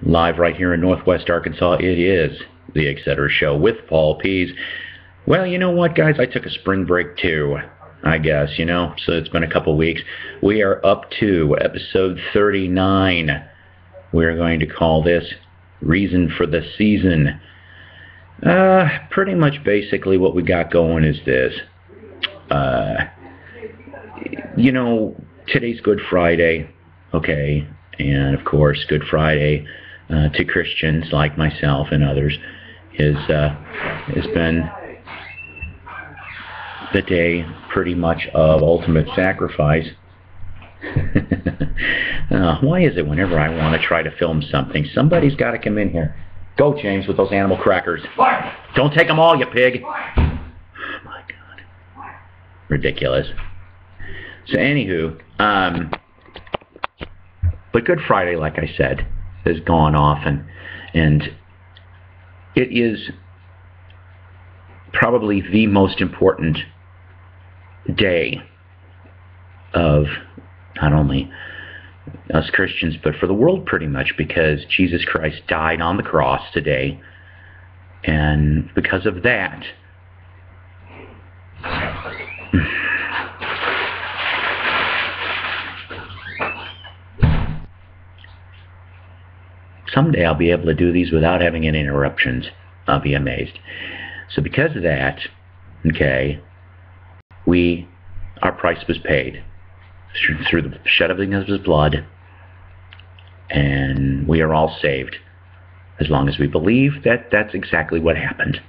live right here in Northwest Arkansas. It is the Etc.Show with Paul Pease. Well, you know what, guys? I took a spring break too, I guess, so it's been a couple weeks. We are up to episode 39. We're going to call this Reason for the Season. Pretty much basically what we got going is this. Today's Good Friday, okay? And, of course, Good Friday to Christians like myself and others has been the day pretty much of ultimate sacrifice. Why is it whenever I want to try to film something, somebody's got to come in here? Go, James, with those animal crackers. Don't take them all, you pig. Oh, my God. Ridiculous. So, anywho, but Good Friday, like I said, has gone off, and it is probably the most important day of not only us Christians, but for the world pretty much, because Jesus Christ died on the cross today, and because of that, someday I'll be able to do these without having any interruptions. I'll be amazed. So because of that, okay, our price was paid through the shedding of His blood, and we are all saved as long as we believe that that's exactly what happened.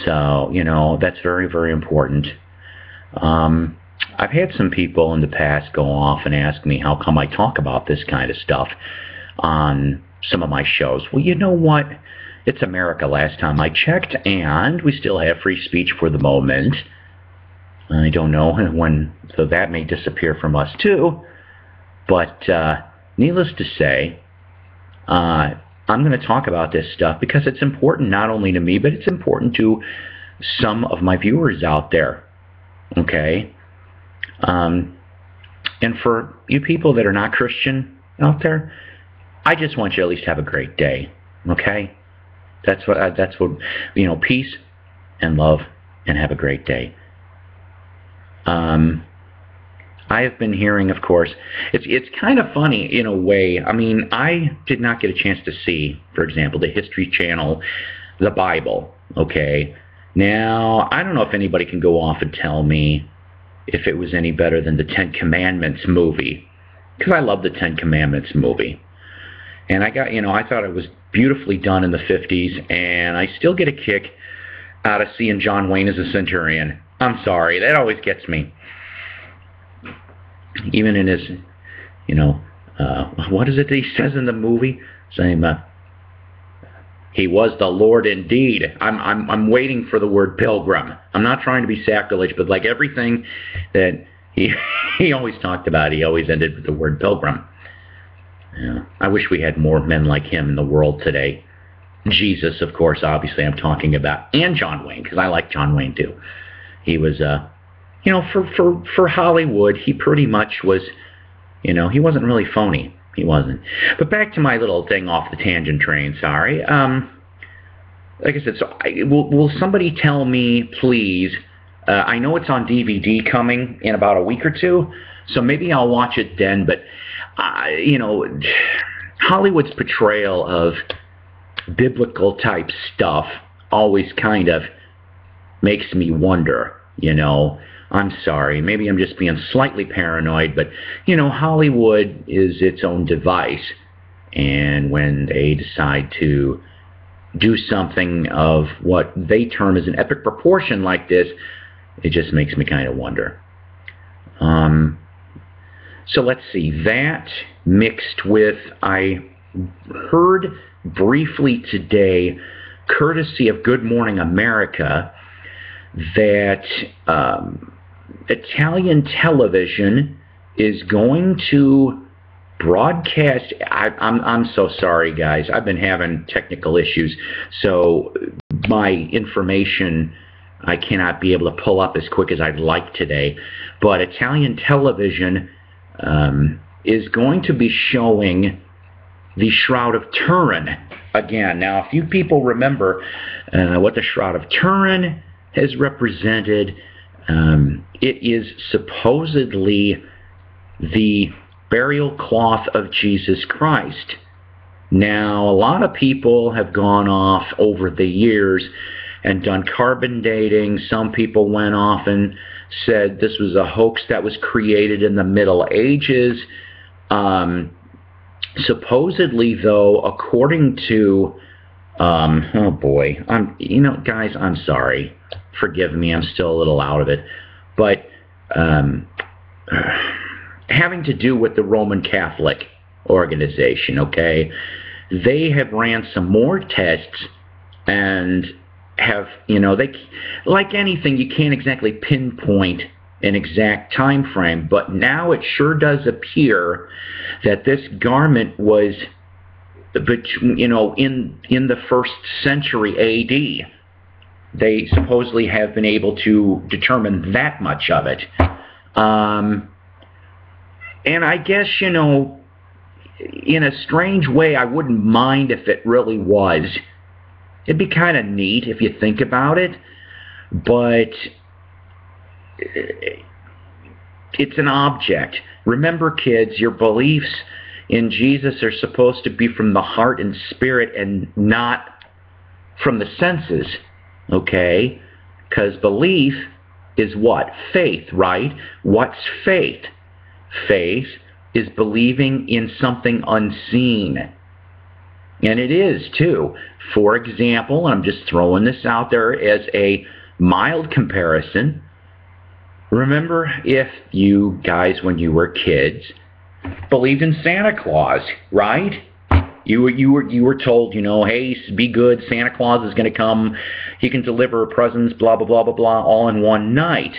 So, that's very, very important. I've had some people in the past go off and ask me how come I talk about this kind of stuff on some of my shows. Well, you know what? It's America last time I checked, and we still have free speech for the moment. I don't know when, so that may disappear from us too. But needless to say, I'm going to talk about this stuff because it's important not only to me, but it's important to some of my viewers out there. Okay? And for you people that are not Christian out there, I just want you to at least have a great day. Okay? That's what peace and love, and have a great day. I have been hearing, of course, it's kind of funny in a way. I mean, I did not get a chance to see, for example, the History Channel, the Bible, okay? Now, I don't know if anybody can go off and tell me if it was any better than the Ten Commandments movie, because I love the Ten Commandments movie. And I thought it was beautifully done in the 50s, and I still get a kick out of seeing John Wayne as a centurion. I'm sorry, that always gets me. Even in his, what is it that he says in the movie? Saying, he was the Lord indeed. I'm waiting for the word pilgrim. I'm not trying to be sacrilege, but like everything that he always talked about, he always ended with the word pilgrim. Yeah, I wish we had more men like him in the world today. Jesus, of course, obviously I'm talking about, and John Wayne, because I like John Wayne too. He was, for Hollywood, he pretty much was, he wasn't really phony. He wasn't. But back to my little thing off the tangent train, sorry. Like I said, so will somebody tell me, please, I know it's on DVD coming in about a week or two, so maybe I'll watch it then, but, Hollywood's portrayal of biblical type stuff always kind of makes me wonder, I'm sorry, maybe I'm just being slightly paranoid, but, Hollywood is its own device, and when they decide to do something of what they term as an epic proportion like this, it just makes me kind of wonder. So let's see, that mixed with, I heard briefly today, courtesy of Good Morning America, that Italian television is going to broadcast. I'm so sorry, guys. I've been having technical issues, so my information I cannot be able to pull up as quick as I'd like today. But Italian television is going to be showing the Shroud of Turin again. Now, if you people remember what the Shroud of Turin has represented, it is supposedly the burial cloth of Jesus Christ. Now, a lot of people have gone off over the years and done carbon dating. Some people went off and said this was a hoax that was created in the Middle Ages. Supposedly, though, according to, oh boy, guys, I'm sorry. Forgive me, I'm still a little out of it. But having to do with the Roman Catholic organization, okay, they have ran some more tests and have, they, like anything, you can't exactly pinpoint an exact time frame, but now it sure does appear that this garment was, in the 1st century A.D. They supposedly have been able to determine that much of it. And I guess, in a strange way, I wouldn't mind if it really was. It'd be kind of neat if you think about it, but it's an object. Remember, kids, your beliefs in Jesus are supposed to be from the heart and spirit and not from the senses, okay? Because belief is what? Faith, right? What's faith? Faith is believing in something unseen. And it is, too. For example, I'm just throwing this out there as a mild comparison. Remember if you guys, when you were kids, believed in Santa Claus, right? You were told, hey, be good, Santa Claus is going to come, he can deliver presents, blah, blah, blah, blah, blah, all in one night.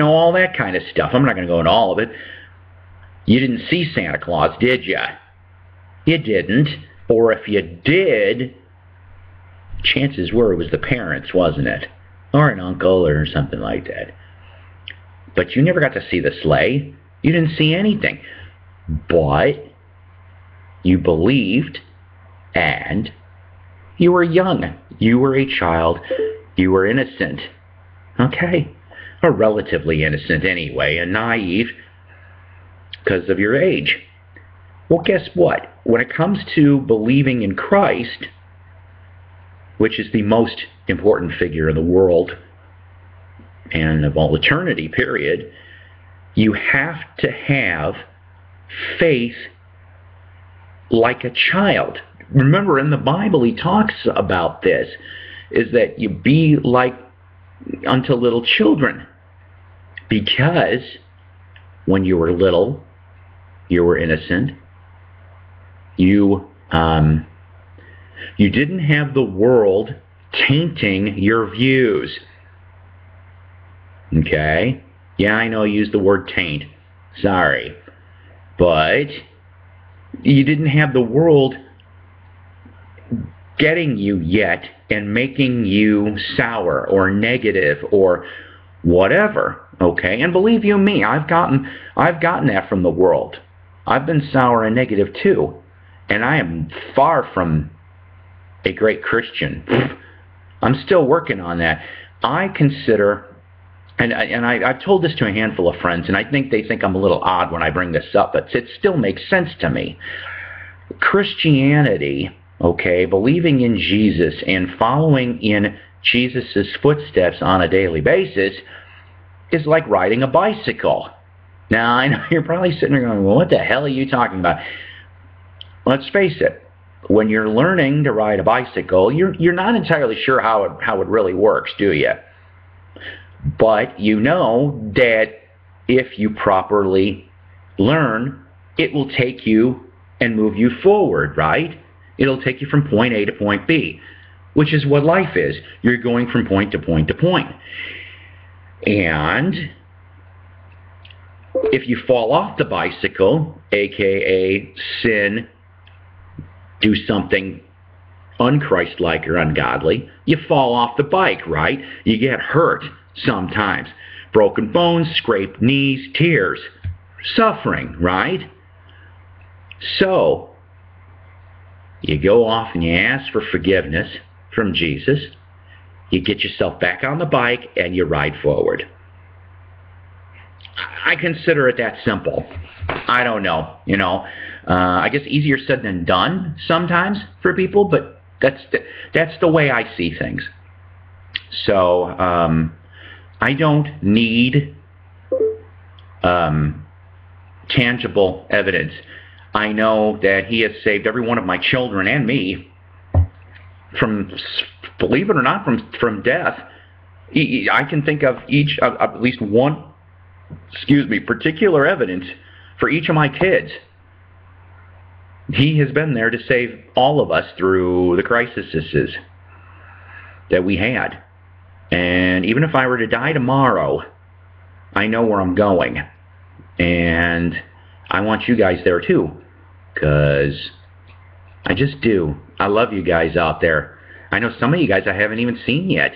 All that kind of stuff. I'm not going to go into all of it. You didn't see Santa Claus, did you? You didn't. Or if you did, chances were it was the parents, wasn't it? Or an uncle or something like that. But you never got to see the sleigh. You didn't see anything. But you believed, and you were young. You were a child. You were innocent. Okay? Or relatively innocent anyway, and naive because of your age. Well, guess what? When it comes to believing in Christ, which is the most important figure in the world and of all eternity, period, you have to have faith like a child. Remember, in the Bible, he talks about this, is that you be like unto little children. Because when you were little, you were innocent. You didn't have the world tainting your views. Okay? Yeah, I know I used the word taint. Sorry. But you didn't have the world getting you yet and making you sour or negative or whatever. Okay? And believe you me, I've gotten that from the world. I've been sour and negative too. And I am far from a great Christian. I'm still working on that. I consider, and I've told this to a handful of friends, and I think they think I'm a little odd when I bring this up, but it still makes sense to me. Christianity, okay, believing in Jesus and following in Jesus' footsteps on a daily basis is like riding a bicycle. Now, I know you're probably sitting there going, well, what the hell are you talking about? Let's face it, when you're learning to ride a bicycle, you're not entirely sure how it really works, do you? But you know that if you properly learn, it will take you and move you forward, right? It'll take you from point A to point B, which is what life is. You're going from point to point to point. And if you fall off the bicycle, aka sin, do something unchristlike or ungodly, you fall off the bike, right? You get hurt sometimes. Broken bones, scraped knees, tears, suffering, right? So, You go off and you ask for forgiveness from Jesus. You get yourself back on the bike and you ride forward. I consider it that simple. I don't know, I guess easier said than done sometimes for people, but that's the way I see things. So I don't need tangible evidence. I know that He has saved every one of my children and me from, believe it or not, from death. I can think of at least one, particular evidence for each of my kids. He has been there to save all of us through the crises that we had. And even if I were to die tomorrow, I know where I'm going. And I want you guys there too, because I just do. I love you guys out there. I know some of you guys I haven't even seen yet.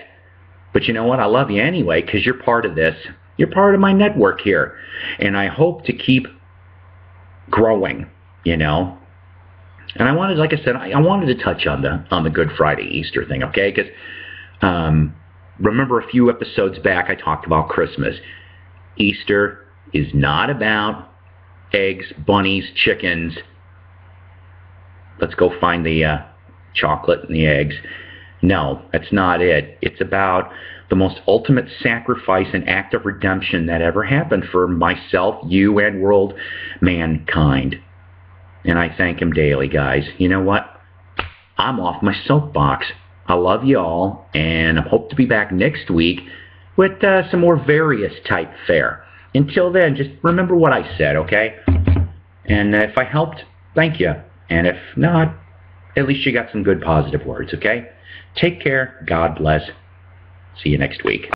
But you know what? I love you anyway, because you're part of this. You're part of my network here. And I hope to keep growing, And I wanted, like I said, I wanted to touch on the Good Friday Easter thing, okay? Because remember a few episodes back I talked about Christmas. Easter is not about eggs, bunnies, chickens. Let's go find the chocolate and the eggs. No, that's not it. It's about the most ultimate sacrifice and act of redemption that ever happened for myself, you, and world mankind. And I thank Him daily, guys. You know what? I'm off my soapbox. I love you all, and I hope to be back next week with some more various type fare. Until then, just remember what I said, okay? And if I helped, thank you. And if not, at least you got some good positive words, okay? Take care. God bless. See you next week.